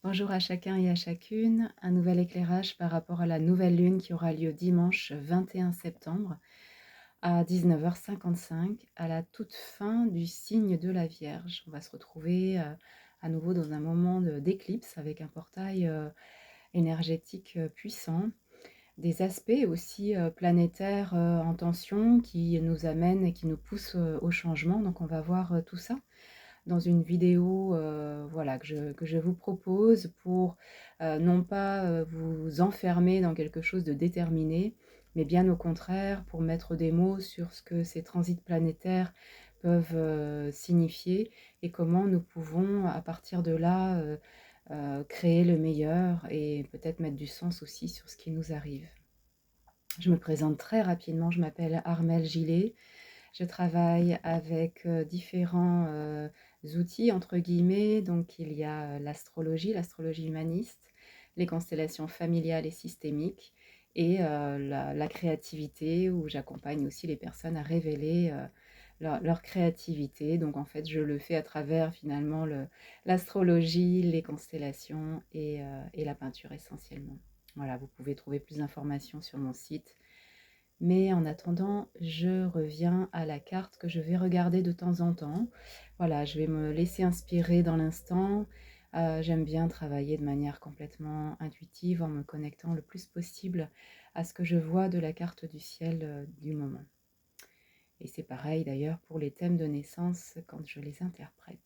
Bonjour à chacun et à chacune. Un nouvel éclairage par rapport à la nouvelle lune qui aura lieu dimanche 21 septembre à 19h55 à la toute fin du signe de la Vierge. On va se retrouver à nouveau dans un moment d'éclipse avec un portail énergétique puissant, des aspects aussi planétaires en tension qui nous amènent et qui nous poussent au changement. Donc on va voir tout ça dans une vidéo, voilà, que je vous propose pour, non pas, vous enfermer dans quelque chose de déterminé, mais bien au contraire pour mettre des mots sur ce que ces transits planétaires peuvent, signifier et comment nous pouvons à partir de là, créer le meilleur et peut-être mettre du sens aussi sur ce qui nous arrive. Je me présente très rapidement, je m'appelle Armelle Gillet. Je travaille avec, différents, «outils» entre guillemets, donc il y a, l'astrologie humaniste, les constellations familiales et systémiques et la créativité où j'accompagne aussi les personnes à révéler, leur créativité. Donc en fait, je le fais à travers finalement l'astrologie, les constellations et la peinture essentiellement. Voilà, vous pouvez trouver plus d'informations sur mon site, mais en attendant, je reviens à la carte que je vais regarder de temps en temps. Voilà, je vais me laisser inspirer dans l'instant. J'aime bien travailler de manière complètement intuitive en me connectant le plus possible à ce que je vois de la carte du ciel, du moment. Et c'est pareil d'ailleurs pour les thèmes de naissance quand je les interprète.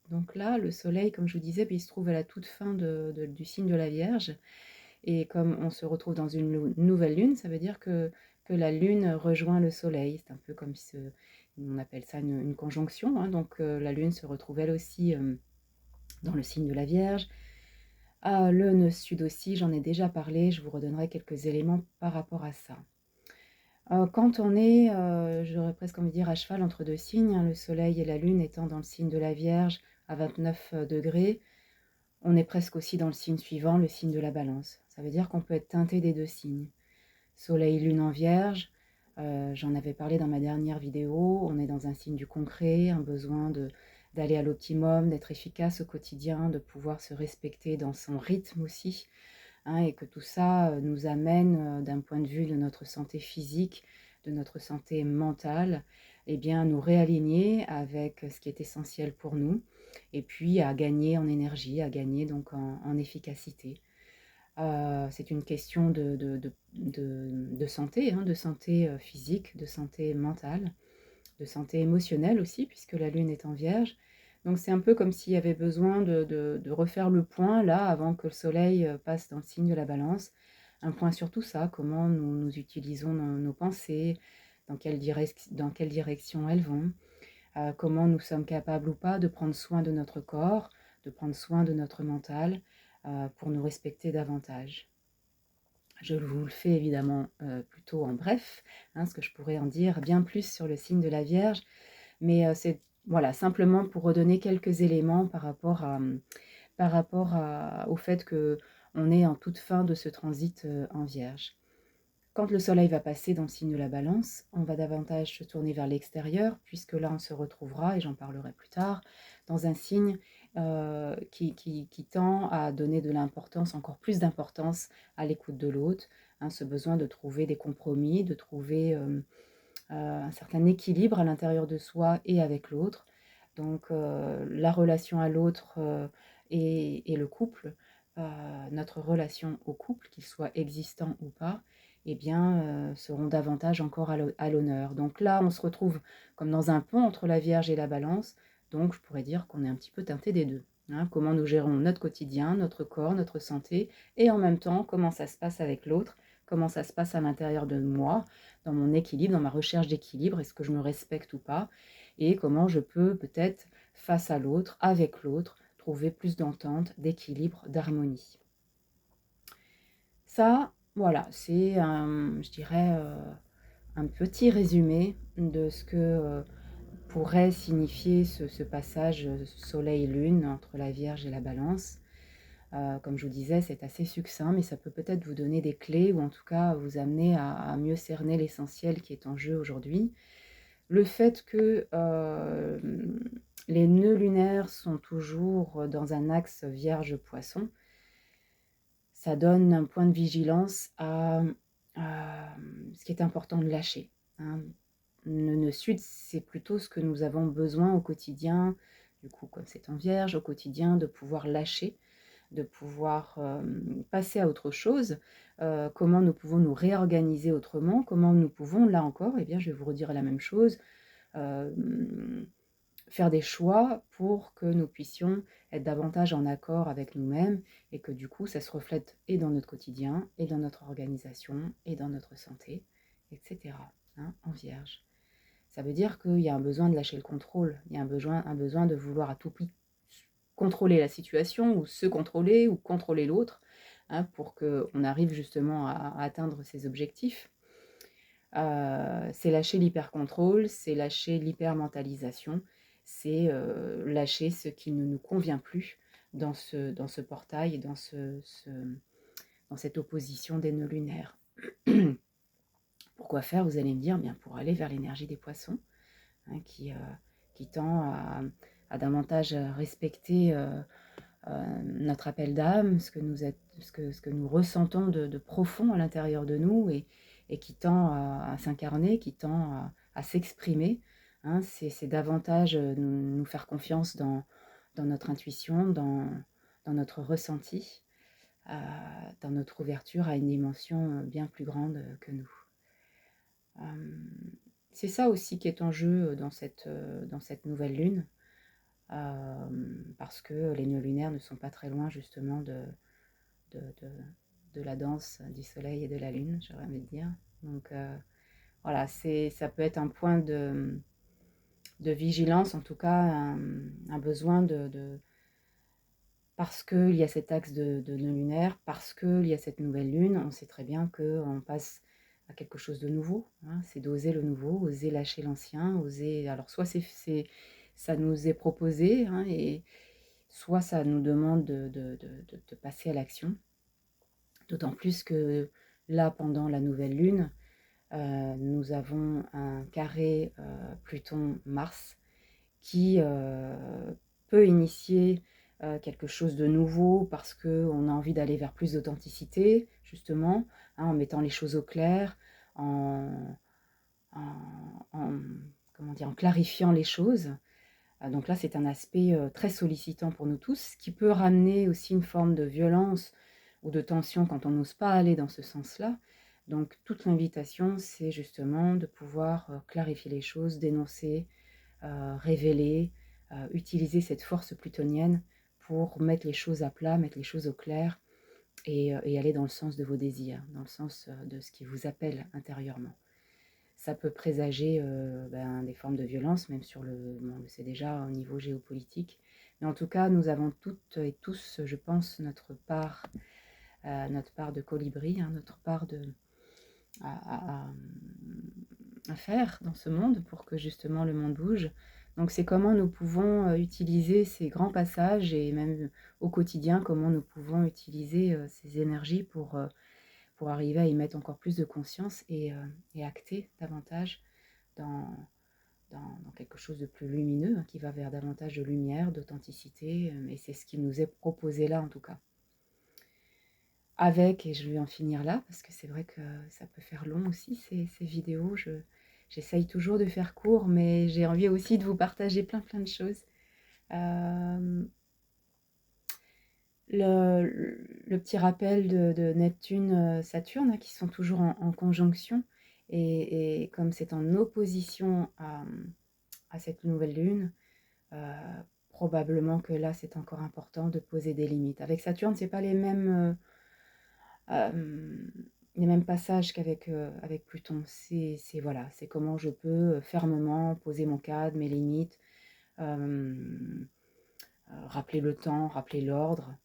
Donc là, le soleil, comme je vous disais, il se trouve à la toute fin du signe de la Vierge. Et comme on se retrouve dans une nouvelle lune, ça veut dire que la lune rejoint le soleil. C'est un peu comme on appelle ça une conjonction, hein. Donc la lune se retrouve elle aussi dans le signe de la Vierge. Ah, le nœud sud aussi, j'en ai déjà parlé, je vous redonnerai quelques éléments par rapport à ça. Quand on est, j'aurais presque envie de dire à cheval entre deux signes, hein, le soleil et la lune étant dans le signe de la Vierge à 29 degrés, on est presque aussi dans le signe suivant, le signe de la Balance. Ça veut dire qu'on peut être teinté des deux signes. Soleil, lune en Vierge, j'en avais parlé dans ma dernière vidéo, on est dans un signe du concret, un besoin d'aller à l'optimum, d'être efficace au quotidien, de pouvoir se respecter dans son rythme aussi, hein, et que tout ça nous amène, d'un point de vue de notre santé physique, de notre santé mentale, eh bien, à nous réaligner avec ce qui est essentiel pour nous, et puis à gagner en énergie, à gagner donc en efficacité. C'est une question de santé, hein, de santé, physique, de santé mentale, de santé émotionnelle aussi puisque la lune est en Vierge. Donc c'est un peu comme s'il y avait besoin de refaire le point là avant que le soleil, passe dans le signe de la Balance. Un point sur tout ça, comment nous utilisons nos pensées, dans quelle direction elles vont, comment nous sommes capables ou pas de prendre soin de notre corps, de prendre soin de notre mental, pour nous respecter davantage. Je vous le fais évidemment plutôt en bref, hein, parce que je pourrais en dire bien plus sur le signe de la Vierge, mais c'est voilà, simplement pour redonner quelques éléments au fait que on est en toute fin de ce transit en Vierge. Quand le soleil va passer dans le signe de la Balance, on va davantage se tourner vers l'extérieur, puisque là on se retrouvera, et j'en parlerai plus tard, dans un signe qui tend à donner de l'importance, encore plus d'importance à l'écoute de l'autre, hein, ce besoin de trouver des compromis, de trouver un certain équilibre à l'intérieur de soi et avec l'autre. Donc la relation à l'autre et le couple, notre relation au couple, qu'il soit existant ou pas, eh bien, seront davantage encore à l'honneur. Donc là, on se retrouve comme dans un pont entre la Vierge et la Balance, donc je pourrais dire qu'on est un petit peu teinté des deux, hein. Comment nous gérons notre quotidien, notre corps, notre santé, et en même temps, comment ça se passe avec l'autre, comment ça se passe à l'intérieur de moi, dans mon équilibre, dans ma recherche d'équilibre, est-ce que je me respecte ou pas, et comment je peux peut-être, face à l'autre, avec l'autre, trouver plus d'entente, d'équilibre, d'harmonie. Ça, voilà, c'est je dirais, un petit résumé de ce que pourrait signifier ce passage soleil-lune entre la Vierge et la Balance. Comme je vous disais, c'est assez succinct, mais ça peut peut-être vous donner des clés ou en tout cas vous amener à mieux cerner l'essentiel qui est en jeu aujourd'hui. Le fait que les nœuds lunaires sont toujours dans un axe Vierge-Poisson, ça donne un point de vigilance à ce qui est important de lâcher, hein. Le sud, c'est plutôt ce que nous avons besoin au quotidien, du coup, comme c'est en vierge, au quotidien, de pouvoir lâcher, de pouvoir passer à autre chose, comment nous pouvons nous réorganiser autrement, comment nous pouvons, là encore, eh bien, je vais vous redire la même chose, euh, faire des choix pour que nous puissions être davantage en accord avec nous-mêmes et que du coup, ça se reflète et dans notre quotidien, et dans notre organisation, et dans notre santé, etc. Hein, en vierge. Ça veut dire qu'il y a un besoin de lâcher le contrôle, il y a un besoin de vouloir à tout prix contrôler la situation, ou se contrôler, ou contrôler l'autre, hein, pour qu'on arrive justement à atteindre ses objectifs. C'est lâcher l'hyper-contrôle, c'est lâcher l'hyper-mentalisation, c'est lâcher ce qui ne nous convient plus dans ce portail et dans cette opposition des nœuds lunaires. Pourquoi faire, vous allez me dire, bien pour aller vers l'énergie des poissons, hein, qui tend à davantage respecter notre appel d'âme, ce que nous ressentons de profond à l'intérieur de nous, et qui tend à s'incarner, qui tend à s'exprimer, hein. C'est davantage nous faire confiance dans notre intuition, dans notre ressenti, dans notre ouverture à une dimension bien plus grande que nous. C'est ça aussi qui est en jeu dans cette nouvelle lune, parce que les nœuds lunaires ne sont pas très loin justement de, de, de la danse du soleil et de la lune, j'aurais envie de dire. Donc voilà, ça peut être un point de vigilance, en tout cas un besoin parce qu'il y a cet axe de nœud lunaire, parce qu'il y a cette nouvelle lune, on sait très bien qu'on passe à quelque chose de nouveau, hein. C'est d'oser le nouveau, oser lâcher l'ancien, oser... Alors soit ça nous est proposé, hein, et soit ça nous demande de passer à l'action. D'autant plus que là, pendant la nouvelle lune, nous avons un carré Pluton-Mars qui peut initier quelque chose de nouveau parce qu'on a envie d'aller vers plus d'authenticité, justement, hein, en mettant les choses au clair, en, comment dire, en clarifiant les choses. Donc là, c'est un aspect très sollicitant pour nous tous, ce qui peut ramener aussi une forme de violence ou de tension quand on n'ose pas aller dans ce sens-là. Donc toute l'invitation, c'est justement de pouvoir clarifier les choses, dénoncer, révéler, utiliser cette force plutonienne pour mettre les choses à plat, mettre les choses au clair, et aller dans le sens de vos désirs, dans le sens de ce qui vous appelle intérieurement. Ça peut présager des formes de violence, même on le sait déjà au niveau géopolitique. Mais en tout cas, nous avons toutes et tous, je pense, notre part de colibri, hein, notre part à faire dans ce monde pour que justement le monde bouge. Donc c'est comment nous pouvons utiliser ces grands passages, et même au quotidien, comment nous pouvons utiliser ces énergies pour arriver à y mettre encore plus de conscience, et acter davantage dans, dans quelque chose de plus lumineux, hein, qui va vers davantage de lumière, d'authenticité, et c'est ce qui nous est proposé là en tout cas. Avec, et je vais en finir là, parce que c'est vrai que ça peut faire long aussi ces vidéos, j'essaye toujours de faire court, mais j'ai envie aussi de vous partager plein de choses. Le petit rappel de Neptune, Saturne, hein, qui sont toujours en conjonction, et comme c'est en opposition à cette nouvelle lune, probablement que là c'est encore important de poser des limites. Avec Saturne, c'est pas les mêmes passages avec Pluton. Voilà, c'est comment je peux fermement poser mon cadre, mes limites, rappeler le temps, rappeler l'ordre,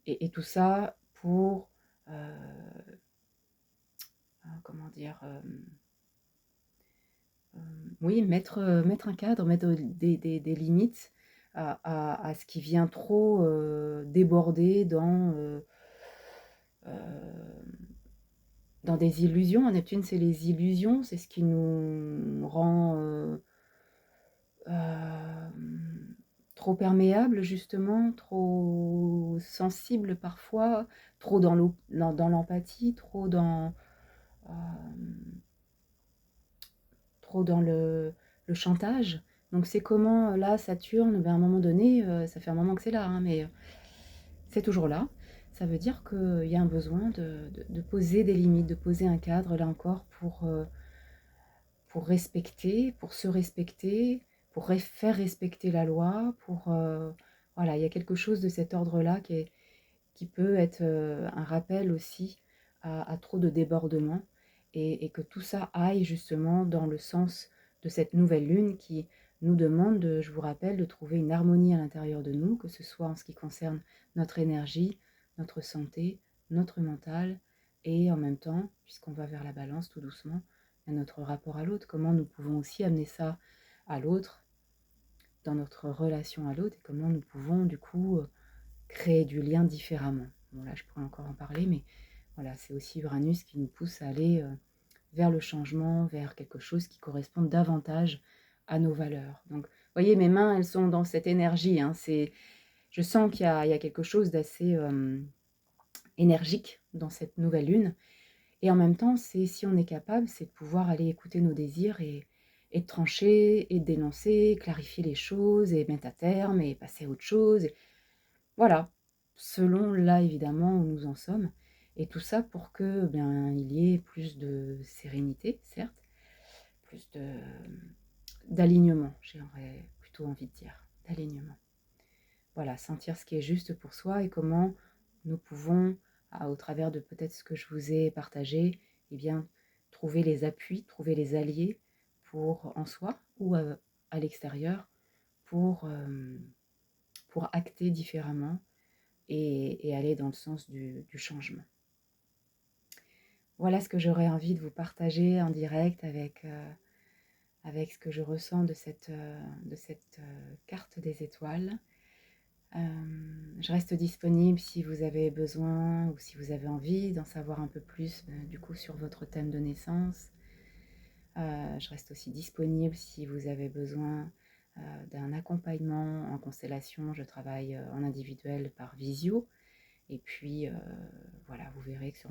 et tout ça pour comment dire, oui, mettre un cadre, mettre des limites à ce qui vient trop déborder dans des illusions. Neptune, c'est les illusions, c'est ce qui nous rend trop perméable, justement, trop sensible parfois, trop dans l'empathie, euh, trop dans le chantage. Donc c'est comment là, Saturne, ben, à un moment donné, ça fait un moment que c'est là, hein, mais c'est toujours là. Ça veut dire qu'il y a un besoin de poser des limites, de poser un cadre, là encore, pour respecter, pour se respecter, pour faire respecter la loi, voilà, il y a quelque chose de cet ordre-là qui peut être un rappel aussi à trop de débordements et que tout ça aille justement dans le sens de cette nouvelle lune qui nous demande, je vous rappelle, de trouver une harmonie à l'intérieur de nous, que ce soit en ce qui concerne notre énergie, notre santé, notre mental et en même temps, puisqu'on va vers la balance tout doucement, notre rapport à l'autre, comment nous pouvons aussi amener ça à l'autre, dans notre relation à l'autre et comment nous pouvons du coup créer du lien différemment. Bon là je pourrais encore en parler, mais voilà, c'est aussi Uranus qui nous pousse à aller vers le changement, vers quelque chose qui corresponde davantage à nos valeurs. Donc vous voyez, mes mains, elles sont dans cette énergie, hein, je sens qu'il y a quelque chose d'assez énergique dans cette nouvelle lune, et en même temps, si on est capable, c'est de pouvoir aller écouter nos désirs et de trancher, et de dénoncer, clarifier les choses, et mettre à terme, et passer à autre chose. Voilà, selon là évidemment où nous en sommes. Et tout ça pour que bien il y ait plus de sérénité, certes, plus d'alignement, j'aurais plutôt envie de dire, d'alignement. Voilà, sentir ce qui est juste pour soi et comment nous pouvons, au travers de peut-être ce que je vous ai partagé, eh bien, trouver les appuis, trouver les alliés pour en soi ou à l'extérieur pour acter différemment et aller dans le sens du changement. Voilà ce que j'aurais envie de vous partager en direct avec ce que je ressens de cette carte des étoiles. Je reste disponible si vous avez besoin ou si vous avez envie d'en savoir un peu plus du coup sur votre thème de naissance. Je reste aussi disponible si vous avez besoin d'un accompagnement en constellation. Je travaille en individuel par visio. Et puis, voilà, vous verrez que sur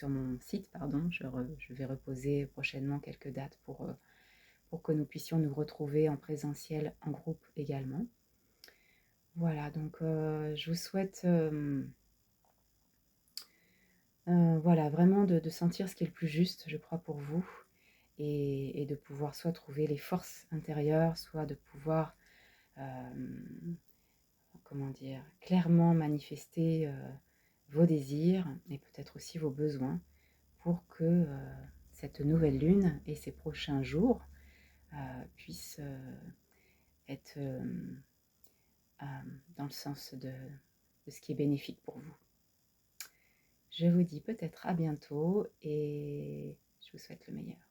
mon site, pardon, je vais reposer prochainement quelques dates pour que nous puissions nous retrouver en présentiel, en groupe également. Voilà, donc je vous souhaite voilà, vraiment de sentir ce qui est le plus juste, je crois, pour vous, et de pouvoir soit trouver les forces intérieures, soit de pouvoir, comment dire, clairement manifester vos désirs, et peut-être aussi vos besoins, pour que cette nouvelle lune et ces prochains jours puissent être dans le sens de ce qui est bénéfique pour vous. Je vous dis peut-être à bientôt et je vous souhaite le meilleur.